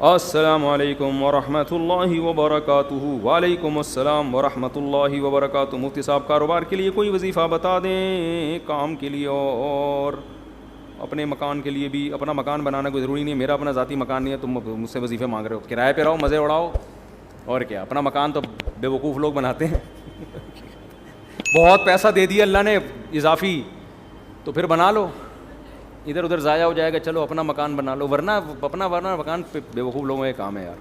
السلام علیکم ورحمۃ اللہ وبرکاتہ۔ وعلیکم السلام ورحمۃ اللہ وبرکاتہ۔ مفتی صاحب کاروبار کے لیے کوئی وظیفہ بتا دیں، کام کے لیے اور اپنے مکان کے لیے بھی۔ اپنا مکان بنانا کوئی ضروری نہیں ہے، میرا اپنا ذاتی مکان نہیں ہے، تم مجھ سے وظیفے مانگ رہے ہو۔ کرائے پہ رہو، مزے اڑاؤ، اور کیا۔ اپنا مکان تو بے وقوف لوگ بناتے ہیں بہت پیسہ دے دیا اللہ نے اضافی، تو پھر بنا لو، ادھر ادھر ضائع ہو جائے گا، چلو اپنا مکان بنا لو، ورنہ مکان پہ بے وقوف لوگوں کا کام ہے یار۔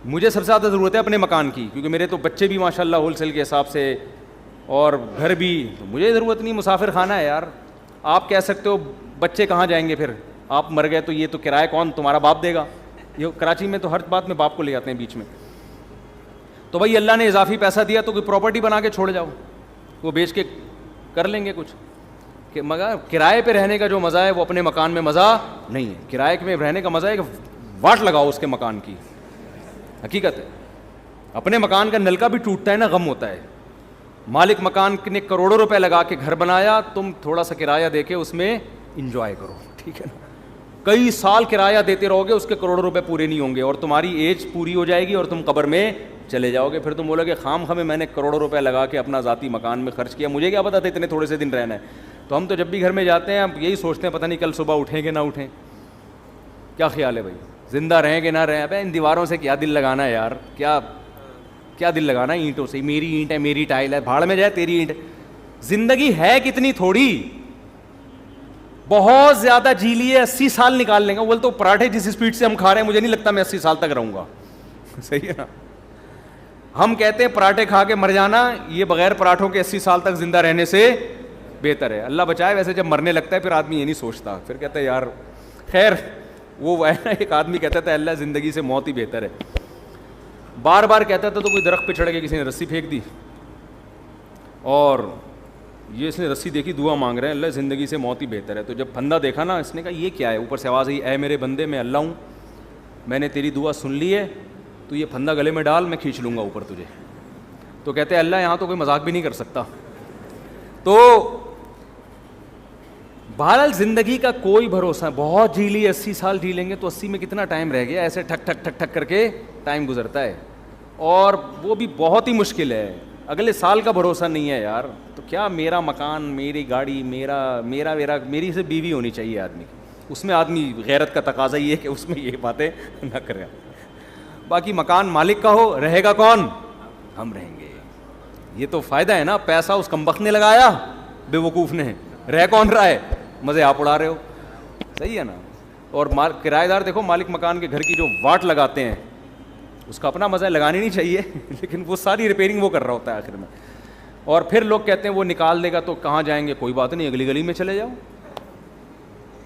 مجھے سب سے زیادہ ضرورت ہے اپنے مکان کی، کیونکہ میرے تو بچے بھی ماشاء اللہ ہول سیل کے حساب سے، اور گھر بھی، تو مجھے ضرورت نہیں، مسافر خانہ ہے یار۔ آپ کہہ سکتے ہو بچے کہاں جائیں گے پھر، آپ مر گئے تو یہ تو کرایہ کون، تمہارا باپ دے گا؟ یہ کراچی میں تو ہر بات میں باپ کو لے جاتے ہیں بیچ میں۔ تو بھائی اللہ نے اضافی پیسہ دیا تو کوئی پراپرٹی بنا کے چھوڑ جاؤ، وہ بیچ کے کر لیں گے کچھ۔ کہ مگر کرائے پہ رہنے کا جو مزہ ہے وہ اپنے مکان میں مزہ نہیں ہے۔ کرائے میں رہنے کا مزہ ہے کہ واٹ لگاؤ اس کے مکان کی، حقیقت ہے۔ اپنے مکان کا نلکا بھی ٹوٹتا ہے نا، غم ہوتا ہے۔ مالک مکان نے کروڑوں روپے لگا کے گھر بنایا، تم تھوڑا سا کرایہ دے کے اس میں انجوائے کرو، ٹھیک ہے نا۔ کئی سال کرایہ دیتے رہو گے، اس کے کروڑوں روپے پورے نہیں ہوں گے، اور تمہاری ایج پوری ہو جائے گی اور تم قبر میں چلے جاؤ گے۔ پھر تم بولو گے خام خامے میں نے کروڑوں روپے لگا کے اپنا ذاتی مکان میں خرچ کیا، مجھے کیا پتا تھا اتنے تھوڑے سے دن رہنا ہے۔ تو ہم تو جب بھی گھر میں جاتے ہیں ہم یہی سوچتے ہیں پتہ نہیں کل صبح اٹھیں کہ نہ اٹھیں۔ کیا خیال ہے بھائی، زندہ رہیں کہ نہ رہیں؟ ابے ان دیواروں سے کیا دل لگانا ہے یار، کیا دل لگانا ہے اینٹوں سے؟ میری اینٹ ہے، میری ٹائل ہے، بھاڑ میں جائے تیری اینٹ۔ زندگی ہے کتنی تھوڑی، بہت زیادہ جی لیے 80 سال نکال لیں گے۔ بول تو پراٹھے جس اسپیڈ سے ہم کھا رہے ہیں مجھے نہیں لگتا میں 80 سال تک رہوں گا، صحیح ہے نا۔ ہم کہتے ہیں پراٹھے کھا کے مر جانا، یہ بغیر پراٹھوں کے 80 سال تک زندہ رہنے سے بہتر ہے۔ اللہ بچائے، ویسے جب مرنے لگتا ہے پھر آدمی یہ نہیں سوچتا، پھر کہتا ہے یار خیر وہ ہے نا، ایک آدمی کہتا تھا اللہ زندگی سے موت ہی بہتر ہے، بار بار کہتا تھا۔ تو کوئی درخت پہ چڑھ کے کسی نے رسی پھینک دی، اور یہ اس نے رسی دیکھی، دعا مانگ رہے ہیں اللہ زندگی سے موت ہی بہتر ہے۔ تو جب پھندا دیکھا نا، اس نے کہا یہ کیا ہے؟ اوپر سے آواز آئی، اے میرے بندے میں اللہ ہوں، میں نے تیری دعا سن لی ہے، تو یہ پھندا گلے میں ڈال، میں کھینچ لوں گا اوپر تجھے۔ تو کہتے ہیں اللہ یہاں تو کوئی مذاق بھی نہیں کر سکتا۔ تو بہرحال زندگی کا کوئی بھروسہ، بہت جی لی 80 سال جی لیں گے تو 80 میں کتنا ٹائم رہ گیا، ایسے ٹھک ٹھک ٹھک ٹھک کر کے ٹائم گزرتا ہے، اور وہ بھی بہت ہی مشکل ہے۔ اگلے سال کا بھروسہ نہیں ہے یار۔ تو کیا میرا مکان، میری گاڑی، میری سے بیوی ہونی چاہیے آدمی کی، اس میں آدمی غیرت کا تقاضا یہ ہے کہ اس میں یہ باتیں نہ کرے۔ باقی مکان مالک کا ہو، رہے گا کون؟ ہم رہیں گے۔ یہ تو فائدہ ہے نا، پیسہ اس کمبخت نے لگایا بے وقوف نے، رہ کون رہا ہے؟ مزے آپ اڑا رہے ہو، صحیح ہے نا۔ اور کرایہ دار دیکھو مالک مکان کے گھر کی جو واٹ لگاتے ہیں، اس کا اپنا مزہ لگانی نہیں چاہیے لیکن وہ ساری ریپیئرنگ وہ کر رہا ہوتا ہے آخر میں۔ اور پھر لوگ کہتے ہیں وہ نکال دے گا تو کہاں جائیں گے؟ کوئی بات نہیں، اگلی گلی میں چلے جاؤ،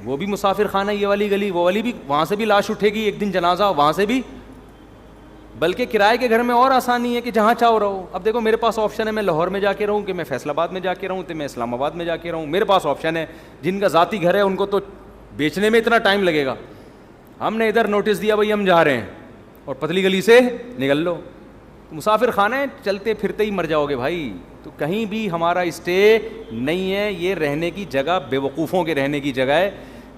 وہ بھی مسافر خانہ، یہ والی گلی، وہ والی بھی، وہاں سے بھی لاش اٹھے گی ایک دن جنازہ، وہاں سے بھی۔ بلکہ کرائے کے گھر میں اور آسانی ہے کہ جہاں چاہو رہو۔ اب دیکھو میرے پاس آپشن ہے، میں لاہور میں جا کے رہوں، کہ میں فیصل آباد میں جا کے رہوں، کہ میں اسلام آباد میں جا کے رہوں، میرے پاس آپشن ہے۔ جن کا ذاتی گھر ہے ان کو تو بیچنے میں اتنا ٹائم لگے گا۔ ہم نے ادھر نوٹس دیا بھائی ہم جا رہے ہیں، اور پتلی گلی سے نکل لو، مسافر خانہ ہے، چلتے پھرتے ہی مر جاؤ گے بھائی۔ تو کہیں بھی ہمارا اسٹے نہیں ہے، یہ رہنے کی جگہ بے وقوفوں کے رہنے کی جگہ ہے۔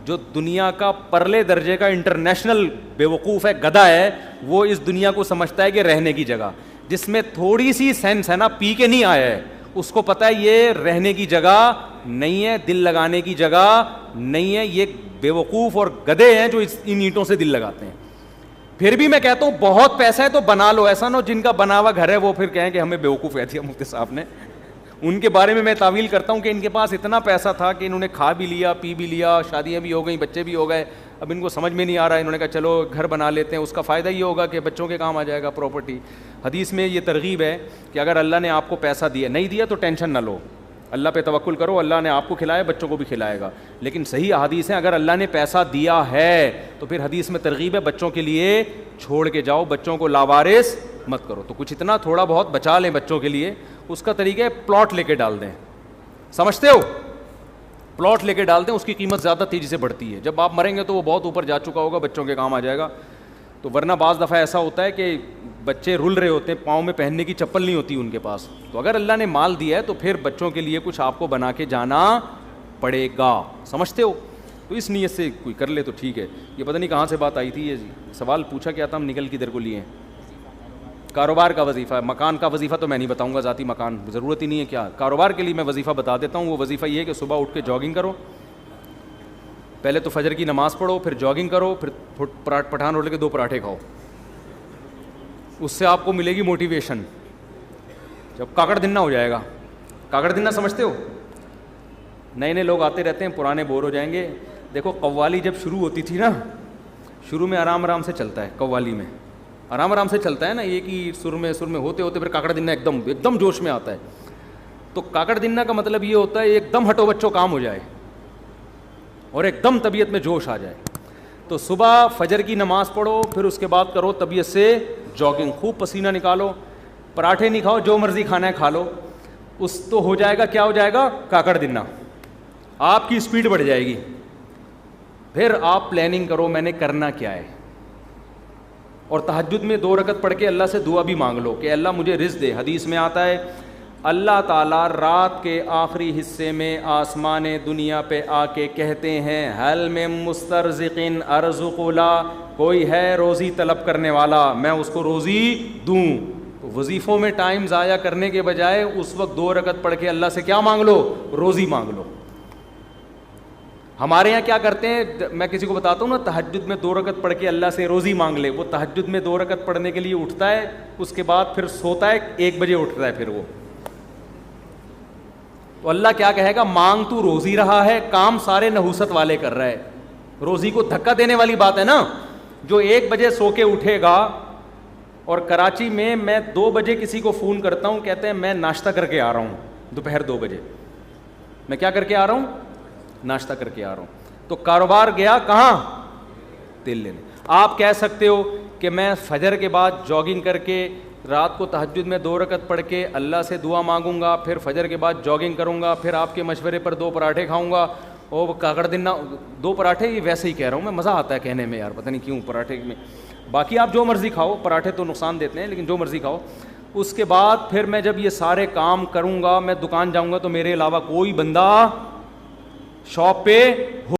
جو دنیا کا پرلے درجے کا انٹرنیشنل بے وقوف ہے، گدھا ہے، وہ اس دنیا کو سمجھتا ہے کہ رہنے کی جگہ، جس میں تھوڑی سی سینس ہے نا، پی کے نہیں آیا ہے، اس کو پتہ ہے یہ رہنے کی جگہ نہیں ہے، دل لگانے کی جگہ نہیں ہے۔ یہ بے وقوف اور گدھے ہیں جو ان اینٹوں سے دل لگاتے ہیں۔ پھر بھی میں کہتا ہوں بہت پیسہ ہے تو بنا لو، ایسا نہ ہو جن کا بنا ہوا گھر ہے وہ پھر کہیں کہ ہمیں بے وقوف کہہ دیا مفتی صاحب نے۔ ان کے بارے میں تعویل کرتا ہوں کہ ان کے پاس اتنا پیسہ تھا کہ انہوں نے کھا بھی لیا، پی بھی لیا، شادیاں بھی ہو گئیں، بچے بھی ہو گئے، اب ان کو سمجھ میں نہیں آ رہا ہے، انہوں نے کہا چلو گھر بنا لیتے ہیں، اس کا فائدہ یہ ہوگا کہ بچوں کے کام آ جائے گا پراپرٹی۔ حدیث میں یہ ترغیب ہے کہ اگر اللہ نے آپ کو پیسہ دیا، نہیں دیا تو ٹینشن نہ لو، اللہ پہ توکل کرو، اللہ نے آپ کو کھلایا، بچوں کو بھی کھلائے گا۔ لیکن صحیح حدیث ہے، اگر اللہ نے پیسہ دیا ہے تو پھر حدیث میں ترغیب ہے بچوں کے لیے چھوڑ کے جاؤ، بچوں کو لاوارث مت کرو۔ تو کچھ اتنا تھوڑا بہت بچا لیں بچوں کے لیے، اس کا طریقہ ہے پلاٹ لے کے ڈال دیں، سمجھتے ہو؟ پلاٹ لے کے ڈال دیں، اس کی قیمت زیادہ تیزی سے بڑھتی ہے، جب آپ مریں گے تو وہ بہت اوپر جا چکا ہوگا، بچوں کے کام آ جائے گا۔ تو ورنہ بعض دفعہ ایسا ہوتا ہے کہ بچے رل رہے ہوتے ہیں، پاؤں میں پہننے کی چپل نہیں ہوتی ان کے پاس، تو اگر اللہ نے مال دیا ہے تو پھر بچوں کے لیے کچھ آپ کو بنا کے جانا پڑے گا، سمجھتے ہو؟ تو اس نیت سے کوئی کر لے تو ٹھیک ہے. یہ پتہ نہیں کہاں سے بات آئی تھی, یہ سوال پوچھا کیا تھا, ہم نکل کدھر کو لیے ہیں. کاروبار کا وظیفہ ہے, مکان کا وظیفہ تو میں نہیں بتاؤں گا, ذاتی مکان ضرورت ہی نہیں ہے. کیا کاروبار کے لیے میں وظیفہ بتا دیتا ہوں. وہ وظیفہ یہ ہے کہ صبح اٹھ کے جاگنگ کرو, پہلے تو فجر کی نماز پڑھو, پھر جاگنگ کرو, پھر پٹھان روٹے کے 2 پراٹھے کھاؤ. اس سے آپ کو ملے گی موٹیویشن. جب کاکڑ دنہ ہو جائے گا, کاکڑ دنہ سمجھتے ہو, نئے نئے لوگ آتے رہتے ہیں, پرانے بور ہو جائیں گے. دیکھو قوالی جب شروع ہوتی تھی نا, شروع میں آرام آرام سے چلتا ہے, قوالی میں آرام آرام سے چلتا ہے نا, ایک ہی سر میں ہوتے ہوتے پھر کاکڑ دنہ ایک دم جوش میں آتا ہے. تو کاکڑ دنہ کا مطلب یہ ہوتا ہے ایک دم ہٹو بچوں کام ہو جائے اور ایک دم طبیعت میں جوش آ جائے. تو صبح فجر کی نماز پڑھو, پھر اس کے بعد کرو طبیعت سے جاگنگ, خوب پسینہ نکالو. پراٹھے نہیں کھاؤ, جو مرضی کھانا ہے کھا لو. اس تو ہو جائے گا, کیا ہو جائے گا, کاکڑ دنہ. آپ کی اسپیڈ بڑھ جائے گی. پھر آپ پلاننگ کرو میں نے کرنا کیا ہے, اور تہجد میں 2 رکعت پڑھ کے اللہ سے دعا بھی مانگ لو کہ اللہ مجھے رزق دے. حدیث میں آتا ہے اللہ تعالیٰ رات کے آخری حصے میں آسمان دنیا پہ آ کے کہتے ہیں حل میں مسترزقن ارزق لا, کوئی ہے روزی طلب کرنے والا, میں اس کو روزی دوں. تو وظیفوں میں ٹائم ضائع کرنے کے بجائے اس وقت 2 رکعت پڑھ کے اللہ سے کیا مانگ لو, روزی مانگ لو. ہمارے یہاں کیا کرتے ہیں, میں کسی کو بتاتا ہوں نا تہجد میں 2 رکعت پڑھ کے اللہ سے روزی مانگ لے, وہ تہجد میں 2 رکعت پڑھنے کے لیے اٹھتا ہے, اس کے بعد پھر سوتا ہے, 1 بجے اٹھتا ہے پھر وہ. تو اللہ کیا کہے گا, مانگ تو روزی رہا ہے, کام سارے نحوست والے کر رہا ہے. روزی کو دھکا دینے والی بات ہے نا. جو 1 بجے سو کے اٹھے گا, اور کراچی میں 2 بجے کسی کو فون کرتا ہوں, کہتے ہیں میں ناشتہ کر کے آ رہا ہوں, دوپہر 2 بجے میں کیا کر کے آ رہا ہوں, ناشتہ کر کے آ رہا ہوں. تو کاروبار گیا کہاں, تیل لینے. آپ کہہ سکتے ہو کہ میں فجر کے بعد جاگنگ کر کے رات کو تہجد میں 2 رکعت پڑھ کے اللہ سے دعا مانگوں گا, پھر فجر کے بعد جاگنگ کروں گا, پھر آپ کے مشورے پر 2 پراٹھے کھاؤں گا. اور کاکڑ دنہ 2 پراٹھے, یہ ویسے ہی کہہ رہا ہوں میں, مزہ آتا ہے کہنے میں یار, پتہ نہیں کیوں پراٹھے میں. باقی آپ جو مرضی کھاؤ, پراٹھے تو نقصان دیتے ہیں لیکن جو مرضی کھاؤ. اس کے بعد پھر میں جب یہ سارے کام کروں گا, میں دکان جاؤں گا تو میرے علاوہ کوئی بندہ شاپ پہ